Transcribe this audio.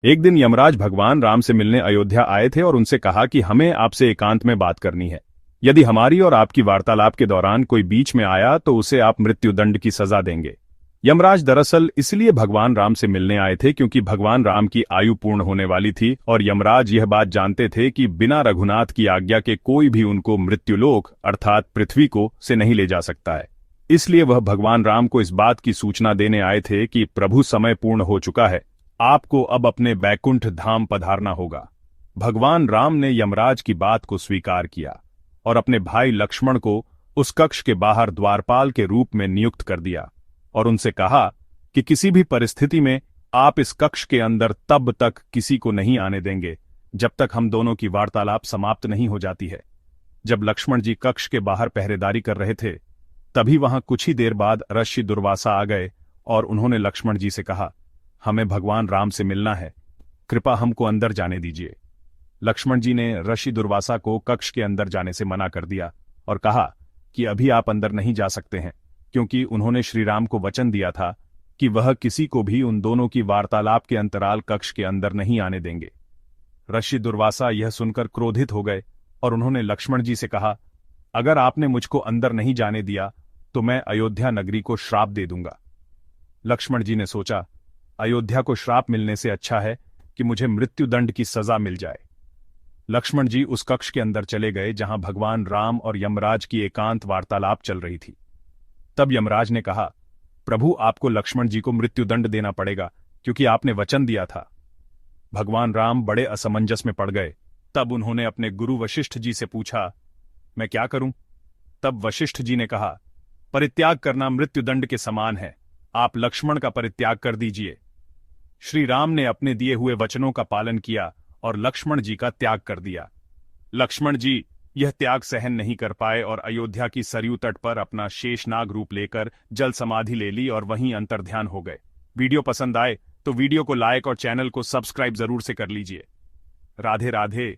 एक दिन यमराज भगवान राम से मिलने अयोध्या आए थे और उनसे कहा कि हमें आपसे एकांत में बात करनी है। यदि हमारी और आपकी वार्तालाप के दौरान कोई बीच में आया तो उसे आप मृत्युदंड की सजा देंगे। यमराज दरअसल इसलिए भगवान राम से मिलने आए थे क्योंकि भगवान राम की आयु पूर्ण होने वाली थी और यमराज यह बात जानते थे कि बिना रघुनाथ की आज्ञा के कोई भी उनको मृत्युलोक अर्थात पृथ्वी को से नहीं ले जा सकता है। इसलिए वह भगवान राम को इस बात की सूचना देने आए थे कि प्रभु समय पूर्ण हो चुका है, आपको अब अपने बैकुंठ धाम पधारना होगा। भगवान राम ने यमराज की बात को स्वीकार किया और अपने भाई लक्ष्मण को उस कक्ष के बाहर द्वारपाल के रूप में नियुक्त कर दिया और उनसे कहा कि किसी भी परिस्थिति में आप इस कक्ष के अंदर तब तक किसी को नहीं आने देंगे जब तक हम दोनों की वार्तालाप समाप्त नहीं हो जाती है। जब लक्ष्मण जी कक्ष के बाहर पहरेदारी कर रहे थे तभी वहां कुछ ही देर बाद ऋषि दुर्वासा आ गए और उन्होंने लक्ष्मण जी से कहा, हमें भगवान राम से मिलना है, कृपा हमको अंदर जाने दीजिए। लक्ष्मण जी ने ऋषि दुर्वासा को कक्ष के अंदर जाने से मना कर दिया और कहा कि अभी आप अंदर नहीं जा सकते हैं, क्योंकि उन्होंने श्री राम को वचन दिया था कि वह किसी को भी उन दोनों की वार्तालाप के अंतराल कक्ष के अंदर नहीं आने देंगे। ऋषि दुर्वासा यह सुनकर क्रोधित हो गए और उन्होंने लक्ष्मण जी से कहा, अगर आपने मुझको अंदर नहीं जाने दिया तो मैं अयोध्या नगरी को श्राप दे दूंगा। लक्ष्मण जी ने सोचा, अयोध्या को श्राप मिलने से अच्छा है कि मुझे मृत्युदंड की सजा मिल जाए। लक्ष्मण जी उस कक्ष के अंदर चले गए जहां भगवान राम और यमराज की एकांत वार्तालाप चल रही थी। तब यमराज ने कहा, प्रभु आपको लक्ष्मण जी को मृत्युदंड देना पड़ेगा क्योंकि आपने वचन दिया था। भगवान राम बड़े असमंजस में पड़ गए। तब उन्होंने अपने गुरु वशिष्ठ जी से पूछा, मैं क्या करूं? तब वशिष्ठ जी ने कहा, परित्याग करना मृत्युदंड के समान है, आप लक्ष्मण का परित्याग कर दीजिए। श्री राम ने अपने दिए हुए वचनों का पालन किया और लक्ष्मण जी का त्याग कर दिया। लक्ष्मण जी यह त्याग सहन नहीं कर पाए और अयोध्या की सरयू तट पर अपना शेषनाग रूप लेकर जल समाधि ले ली और वहीं अंतर्ध्यान हो गए। वीडियो पसंद आए तो वीडियो को लाइक और चैनल को सब्सक्राइब जरूर से कर लीजिए। राधे राधे।